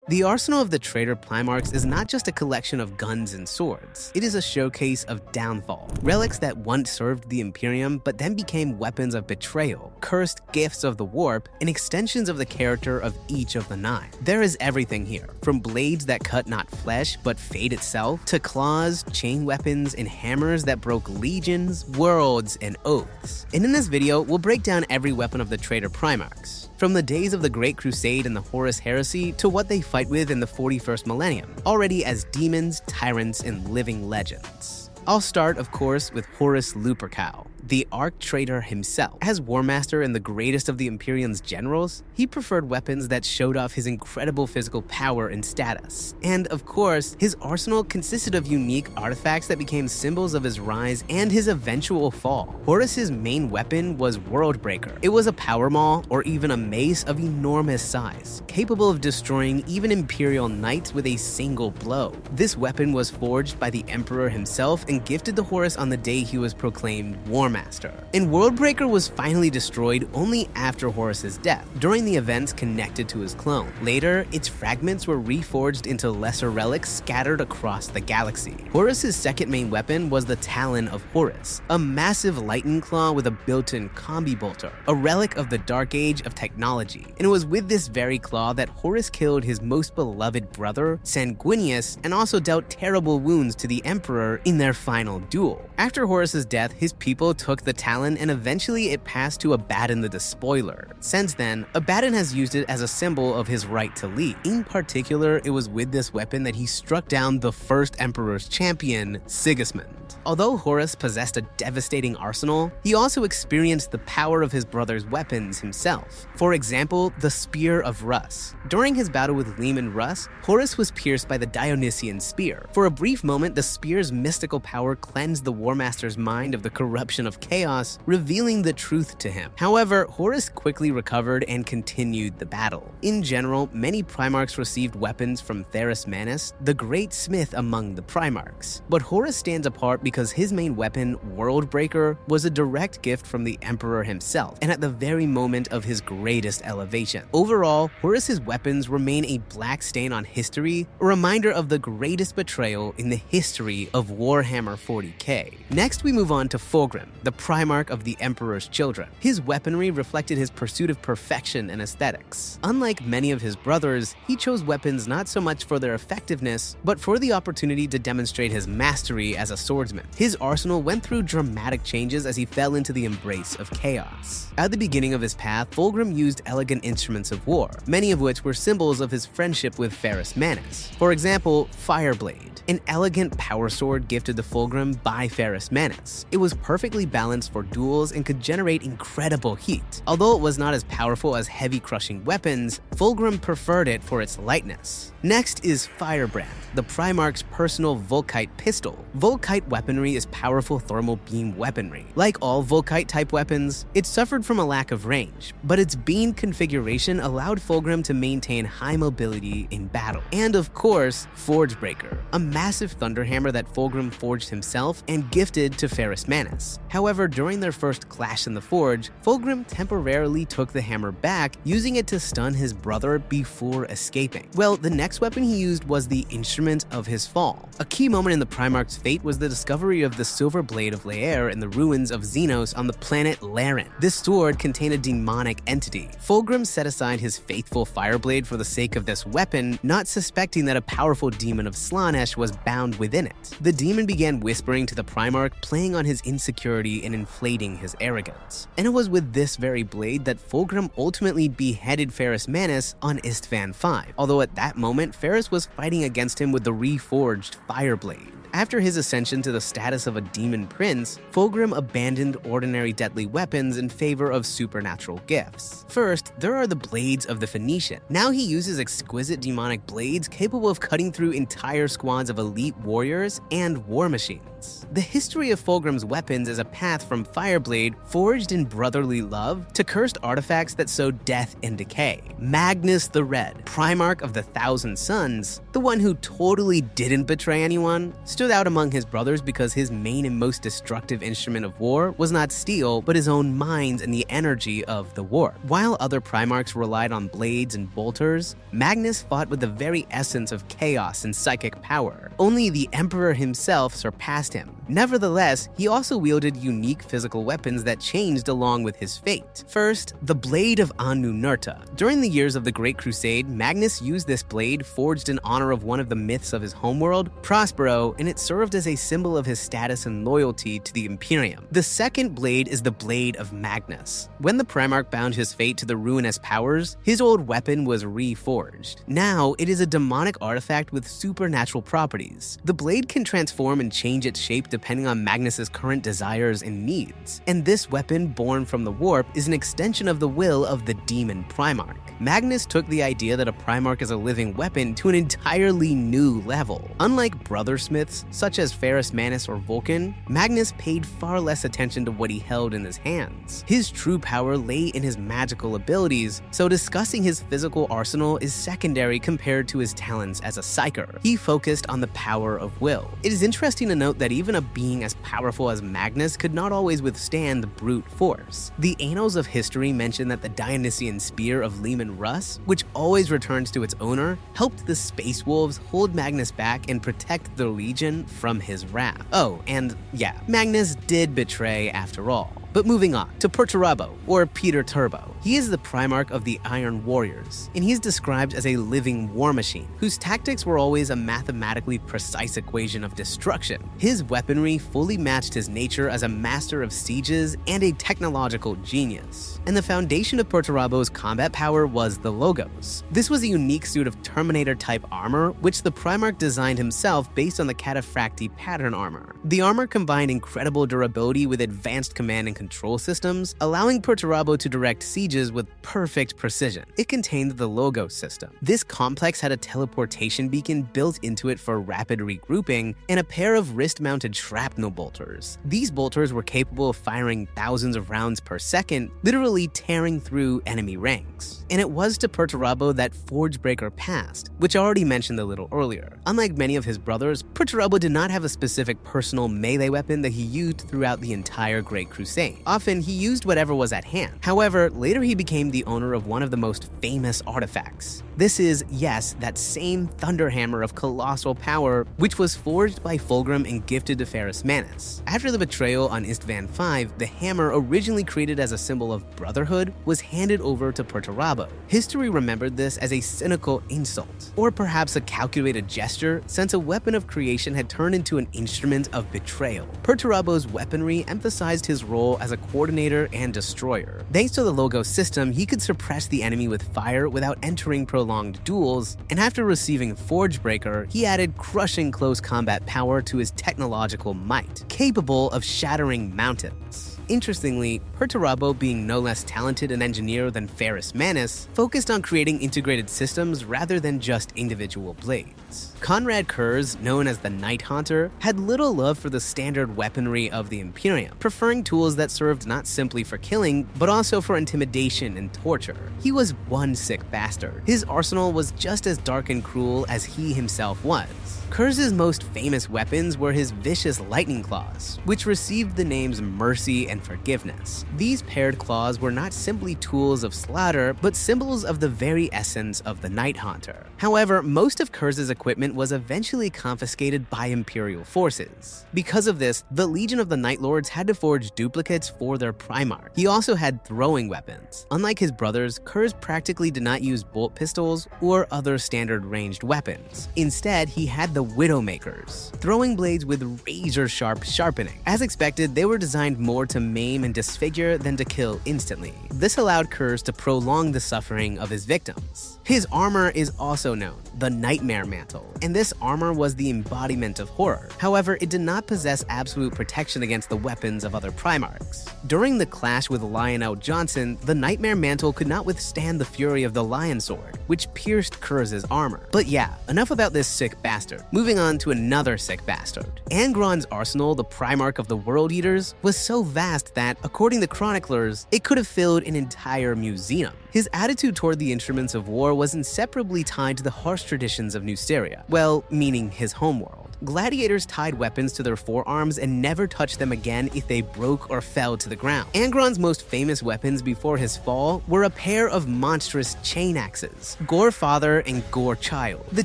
The arsenal of the Traitor Primarchs is not just a collection of guns and swords. It is a showcase of downfall, relics that once served the Imperium but then became weapons of betrayal, cursed gifts of the warp, and extensions of the character of each of the 9. There is everything here, from blades that cut not flesh but fate itself, to claws, chain weapons, and hammers that broke legions, worlds, and oaths. And in this video, we'll break down every weapon of the Traitor Primarchs, from the days of the Great Crusade and the Horus Heresy to what they fight with in the 41st millennium, already as demons, tyrants, and living legends. I'll start, of course, with Horus Lupercal, the Arch-Traitor himself. As War Master and the greatest of the Imperium's generals, he preferred weapons that showed off his incredible physical power and status. And of course, his arsenal consisted of unique artifacts that became symbols of his rise and his eventual fall. Horus's main weapon was Worldbreaker. It was a power maul, or even a mace of enormous size, capable of destroying even Imperial knights with a single blow. This weapon was forged by the Emperor himself and gifted to Horus on the day he was proclaimed War Master. And Worldbreaker was finally destroyed only after Horus's death, during the events connected to his clone. Later, its fragments were reforged into lesser relics scattered across the galaxy. Horus's second main weapon was the Talon of Horus, a massive lightning claw with a built-in combi bolter, a relic of the Dark Age of technology. And it was with this very claw that Horus killed his most beloved brother, Sanguinius, and also dealt terrible wounds to the Emperor in their final duel. After Horus's death, his people took the Talon and eventually it passed to Abaddon the Despoiler. Since then, Abaddon has used it as a symbol of his right to lead. In particular, it was with this weapon that he struck down the first Emperor's champion, Sigismund. Although Horus possessed a devastating arsenal, he also experienced the power of his brother's weapons himself. For example, the Spear of Rus. During his battle with Leman Russ, Horus was pierced by the Dionysian spear. For a brief moment, the spear's mystical power cleansed the War Master's mind of the corruption of chaos, revealing the truth to him. However, Horus quickly recovered and continued the battle. In general, many Primarchs received weapons from Fᴇᴜ-Manus, the great smith among the Primarchs. But Horus stands apart because his main weapon, Worldbreaker, was a direct gift from the Emperor himself, and at the very moment of his greatest elevation. Overall, Horus's weapons remain a black stain on history, a reminder of the greatest betrayal in the history of Warhammer 40k. Next, we move on to Fulgrim, the Primarch of the Emperor's Children. His weaponry reflected his pursuit of perfection and aesthetics. Unlike many of his brothers, he chose weapons not so much for their effectiveness, but for the opportunity to demonstrate his mastery as a swordsman. His arsenal went through dramatic changes as he fell into the embrace of chaos. At the beginning of his path, Fulgrim used elegant instruments of war, many of which were symbols of his friendship with Fᴇᴜ-Manus. For example, Fireblade, an elegant power sword gifted to Fulgrim by Fᴇᴜ-Manus. It was perfectly balanced for duels and could generate incredible heat. Although it was not as powerful as heavy crushing weapons, Fulgrim preferred it for its lightness. Next is Firebrand, the Primarch's personal Volkite pistol. Volkite weaponry is powerful thermal beam weaponry. Like all Volkite-type weapons, it suffered from a lack of range, but its beam configuration allowed Fulgrim to maintain high mobility in battle. And of course, Forgebreaker, a massive thunderhammer that Fulgrim forged himself and gifted to Fᴇᴜ-Manus. However, during their first clash in the forge, Fulgrim temporarily took the hammer back, using it to stun his brother before escaping. Well, the next weapon he used was the Instrument of his Fall. A key moment in the Primarch's fate was the discovery of the Silver Blade of Laair in the ruins of Xenos on the planet Laren. This sword contained a demonic entity. Fulgrim set aside his faithful Fireblade for the sake of this weapon, not suspecting that a powerful demon of Slaanesh was bound within it. The demon began whispering to the Primarch, playing on his insecurity and inflating his arrogance. And it was with this very blade that Fulgrim ultimately beheaded Fᴇᴜ-Manus on Istvan V, although at that moment Ferris was fighting against him with the reforged Fireblade. After his ascension to the status of a demon prince, Fulgrim abandoned ordinary deadly weapons in favor of supernatural gifts. First, there are the Blades of the Phoenician. Now he uses exquisite demonic blades capable of cutting through entire squads of elite warriors and war machines. The history of Fulgrim's weapons is a path from Fireblade, forged in brotherly love, to cursed artifacts that sow death and decay. Magnus the Red, Primarch of the Thousand Suns, the one who totally didn't betray anyone, stood out among his brothers because his main and most destructive instrument of war was not steel, but his own mind and the energy of the war. While other Primarchs relied on blades and bolters, Magnus fought with the very essence of chaos and psychic power. Only the Emperor himself surpassed him. Nevertheless, he also wielded unique physical weapons that changed along with his fate. First, the Blade of Anunnurta. During the years of the Great Crusade, Magnus used this blade forged in honor of one of the myths of his homeworld, Prospero, and it served as a symbol of his status and loyalty to the Imperium. The second blade is the Blade of Magnus. When the Primarch bound his fate to the ruinous powers, his old weapon was reforged. Now, it is a demonic artifact with supernatural properties. The blade can transform and change its shape depending on Magnus's current desires and needs. And this weapon, born from the warp, is an extension of the will of the Demon Primarch. Magnus took the idea that a Primarch is a living weapon to an entirely new level. Unlike brother smiths such as Fᴇᴜ or Vulcan, Magnus paid far less attention to what he held in his hands. His true power lay in his magical abilities, so discussing his physical arsenal is secondary compared to his talents as a psyker. He focused on the power of will. It is interesting to note that even a being as powerful as Magnus could not always withstand the brute force. The annals of history mention that the Dionysian spear of Leman Russ, which always returns to its owner, helped the Space Wolves hold Magnus back and protect the Legion from his wrath. Oh, and yeah, Magnus did betray after all. But moving on to Perturabo, or Peter Turbo. He is the Primarch of the Iron Warriors, and he's described as a living war machine, whose tactics were always a mathematically precise equation of destruction. His weaponry fully matched his nature as a master of sieges and a technological genius. And the foundation of Perturabo's combat power was the Logos. This was a unique suit of Terminator-type armor, which the Primarch designed himself based on the Cataphractii pattern armor. The armor combined incredible durability with advanced command and control systems, allowing Perturabo to direct sieges with perfect precision. It contained the Logos system. This complex had a teleportation beacon built into it for rapid regrouping and a pair of wrist-mounted shrapnel bolters. These bolters were capable of firing thousands of rounds per second, literally tearing through enemy ranks. And it was to Perturabo that Forgebreaker passed, which I already mentioned a little earlier. Unlike many of his brothers, Perturabo did not have a specific personal melee weapon that he used throughout the entire Great Crusade. Often, he used whatever was at hand. However, later he became the owner of one of the most famous artifacts. This is, yes, that same Thunderhammer of colossal power, which was forged by Fulgrim and gifted to Phérismanus. After the betrayal on Istvan V, the hammer, originally created as a symbol of brotherhood, was handed over to Perturabo. History remembered this as a cynical insult, or perhaps a calculated gesture, since a weapon of creation had turned into an instrument of betrayal. Perturabo's weaponry emphasized his role as a coordinator and destroyer. Thanks to the Logos system, he could suppress the enemy with fire without entering prolonged duels, and after receiving Forgebreaker, he added crushing close combat power to his technological might, capable of shattering mountains. Interestingly, Perturabo, being no less talented an engineer than Phérismanus, focused on creating integrated systems rather than just individual blades. Konrad Curze, known as the Night Haunter, had little love for the standard weaponry of the Imperium, preferring tools that served not simply for killing, but also for intimidation and torture. He was one sick bastard. His arsenal was just as dark and cruel as he himself was. Curze's most famous weapons were his vicious lightning claws, which received the names Mercy and Forgiveness. These paired claws were not simply tools of slaughter, but symbols of the very essence of the Night Haunter. However, most of Curze's equipment was eventually confiscated by Imperial forces. Because of this, the Legion of the Night Lords had to forge duplicates for their Primarch. He also had throwing weapons. Unlike his brothers, Curze practically did not use bolt pistols or other standard ranged weapons. Instead, he had the Widowmakers, throwing blades with razor-sharp sharpening. As expected, they were designed more to maim and disfigure than to kill instantly. This allowed Curze to prolong the suffering of his victims. His armor is also known, the Nightmare Mantle, and this armor was the embodiment of horror. However, it did not possess absolute protection against the weapons of other Primarchs. During the clash with Lionel Jᴜsᴛ, the Nightmare Mantle could not withstand the fury of the Lion Sword, which pierced Curze's armor. But yeah, enough about this sick bastard. Moving on to another sick bastard. Angron's arsenal, the Primarch of the World Eaters, was so vast that, according to chroniclers, it could have filled an entire museum. His attitude toward the instruments of war was inseparably tied to the harsh traditions of Nuceria, well, meaning his homeworld. Gladiators tied weapons to their forearms and never touched them again if they broke or fell to the ground. Angron's most famous weapons before his fall were a pair of monstrous chain axes, Gore Father and Gore Child. The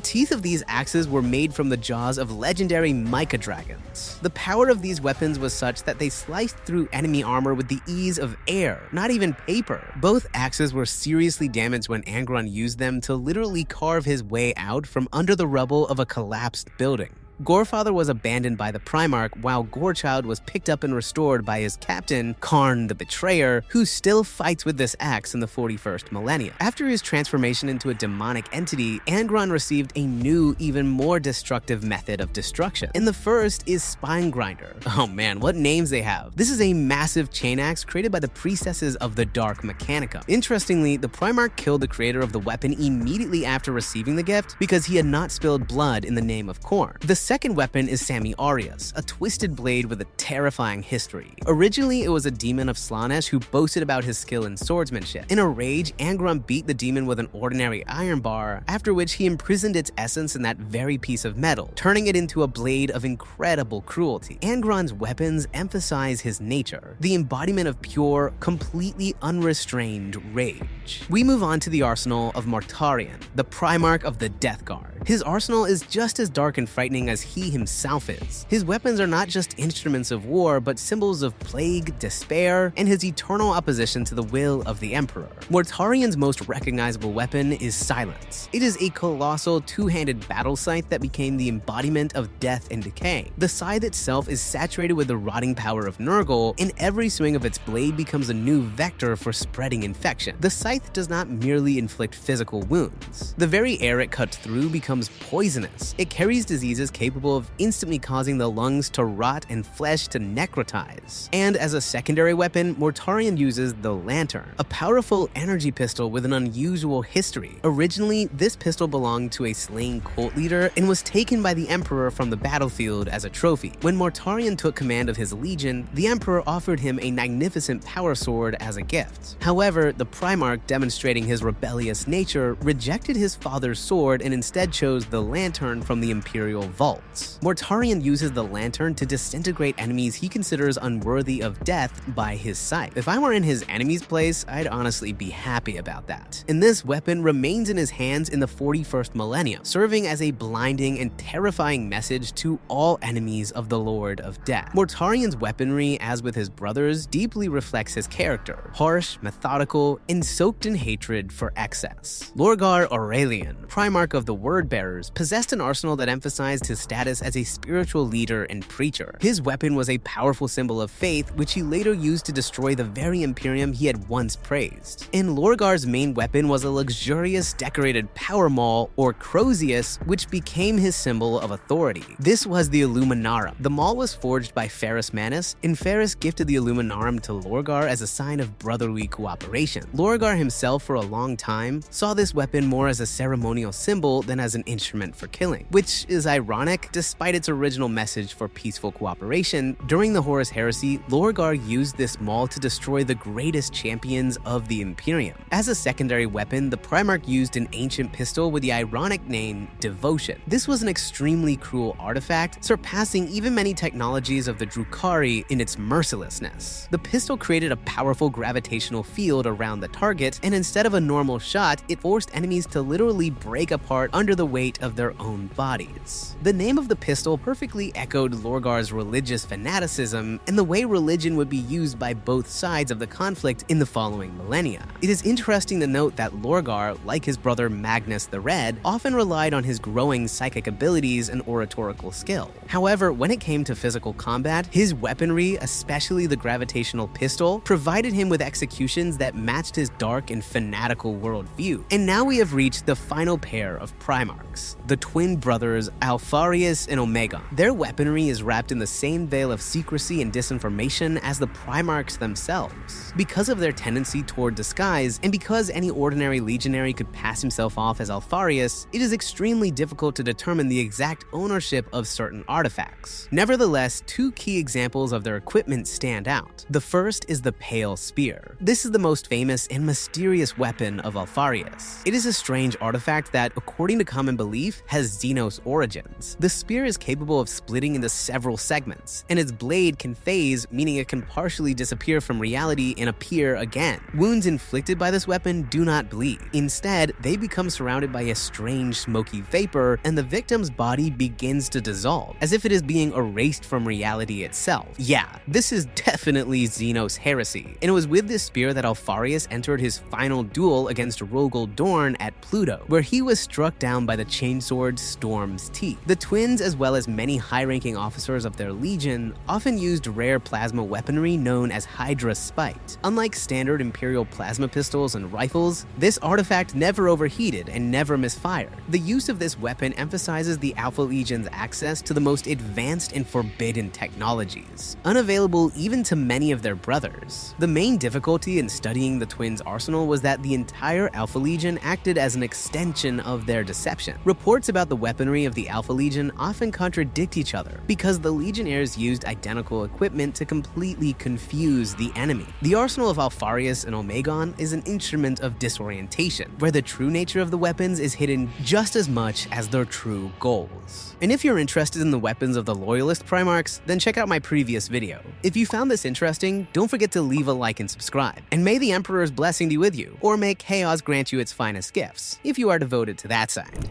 teeth of these axes were made from the jaws of legendary Mica dragons. The power of these weapons was such that they sliced through enemy armor with the ease of air, not even paper. Both axes were seriously damaged when Angron used them to literally carve his way out from under the rubble of a collapsed building. Gorefather was abandoned by the Primarch, while Gorechild was picked up and restored by his captain, Karn the Betrayer, who still fights with this axe in the 41st millennium. After his transformation into a demonic entity, Angron received a new, even more destructive method of destruction. And the first is Spine Grinder. Oh man, what names they have. This is a massive chain axe created by the priestesses of the Dark Mechanicum. Interestingly, the Primarch killed the creator of the weapon immediately after receiving the gift because he had not spilled blood in the name of Khorne. The second weapon is Sami Arias, a twisted blade with a terrifying history. Originally, it was a demon of Slaanesh who boasted about his skill in swordsmanship. In a rage, Angron beat the demon with an ordinary iron bar, after which he imprisoned its essence in that very piece of metal, turning it into a blade of incredible cruelty. Angron's weapons emphasize his nature, the embodiment of pure, completely unrestrained rage. We move on to the arsenal of Mortarion, the Primarch of the Death Guard. His arsenal is just as dark and frightening as he himself is. His weapons are not just instruments of war, but symbols of plague, despair, and his eternal opposition to the will of the Emperor. Mortarion's most recognizable weapon is Silence. It is a colossal two-handed battle scythe that became the embodiment of death and decay. The scythe itself is saturated with the rotting power of Nurgle, and every swing of its blade becomes a new vector for spreading infection. The scythe does not merely inflict physical wounds. The very air it cuts through becomes poisonous. It carries diseases capable of instantly causing the lungs to rot and flesh to necrotize. And as a secondary weapon, Mortarion uses the Lantern, a powerful energy pistol with an unusual history. Originally, this pistol belonged to a slain cult leader and was taken by the Emperor from the battlefield as a trophy. When Mortarion took command of his legion, the Emperor offered him a magnificent power sword as a gift. However, the Primarch, demonstrating his rebellious nature, rejected his father's sword and instead chose the Lantern from the Imperial vaults. Mortarion uses the Lantern to disintegrate enemies he considers unworthy of death by his scythe. If I were in his enemy's place, I'd honestly be happy about that. And this weapon remains in his hands in the 41st millennium, serving as a blinding and terrifying message to all enemies of the Lord of Death. Mortarion's weaponry, as with his brothers, deeply reflects his character, harsh, methodical, and soaked in hatred for excess. Lorgar Aurelian, Primarch of the Wordbearers, possessed an arsenal that emphasized his status as a spiritual leader and preacher. His weapon was a powerful symbol of faith, which he later used to destroy the very Imperium he had once praised. And Lorgar's main weapon was a luxurious decorated power maul, or Crozius, which became his symbol of authority. This was the Illuminarum. The maul was forged by Ferrus Manus, and Ferrus gifted the Illuminarum to Lorgar as a sign of brotherly cooperation. Lorgar himself, for a long time, saw this weapon more as a ceremonial symbol than as an instrument for killing, which is ironic despite its original message for peaceful cooperation. During the Horus Heresy, Lorgar used this maul to destroy the greatest champions of the Imperium. As a secondary weapon, the Primarch used an ancient pistol with the ironic name Devotion. This was an extremely cruel artifact, surpassing even many technologies of the Drukhari in its mercilessness. The pistol created a powerful gravitational field around the target, and instead of a normal shot, it forced enemies to literally break apart under the weight of their own bodies. The name of the pistol perfectly echoed Lorgar's religious fanaticism and the way religion would be used by both sides of the conflict in the following millennia. It is interesting to note that Lorgar, like his brother Magnus the Red, often relied on his growing psychic abilities and oratorical skill. However, when it came to physical combat, his weaponry, especially the gravitational pistol, provided him with executions that matched his dark and fanatical worldview. And now we have reached the final pair of Primarchs, the twin brothers Alpharius and Omegon. Their weaponry is wrapped in the same veil of secrecy and disinformation as the Primarchs themselves. Because of their tendency toward disguise, and because any ordinary legionary could pass himself off as Alpharius, it is extremely difficult to determine the exact ownership of certain artifacts. Nevertheless, two key examples of their equipment stand out. The first is the Pale Spear. This is the most famous and mysterious weapon of Alpharius. It is a strange artifact that, according to common belief, has Xenos origins. The spear is capable of splitting into several segments, and its blade can phase, meaning it can partially disappear from reality and appear again. Wounds inflicted by this weapon do not bleed. Instead, they become surrounded by a strange smoky vapor, and the victim's body begins to dissolve, as if it is being erased from reality itself. Yeah, this is definitely Xenos Heresy, and it was with this spear that Alpharius entered his final duel against Rogel Dorn at Pluto, where he was struck down by the chainsword Storm's Teeth. The twins, as well as many high-ranking officers of their legion, often used rare plasma weaponry known as Hydra Spite. Unlike standard Imperial plasma pistols and rifles, this artifact never overheated and never misfired. The use of this weapon emphasizes the Alpha Legion's access to the most advanced and forbidden technologies, unavailable even to many of their brothers. The main difficulty in studying the twins' arsenal was that the entire Alpha Legion acted as an extension of their deception. Reports about the weaponry of the Alpha Legion often contradict each other, because the Legionnaires used identical equipment to completely confuse the enemy. The arsenal of Alpharius and Omegon is an instrument of disorientation, where the true nature of the weapons is hidden just as much as their true goals. And if you're interested in the weapons of the Loyalist Primarchs, then check out my previous video. If you found this interesting, don't forget to leave a like and subscribe. And may the Emperor's blessing be with you, or may chaos grant you its finest gifts, if you are devoted to that side.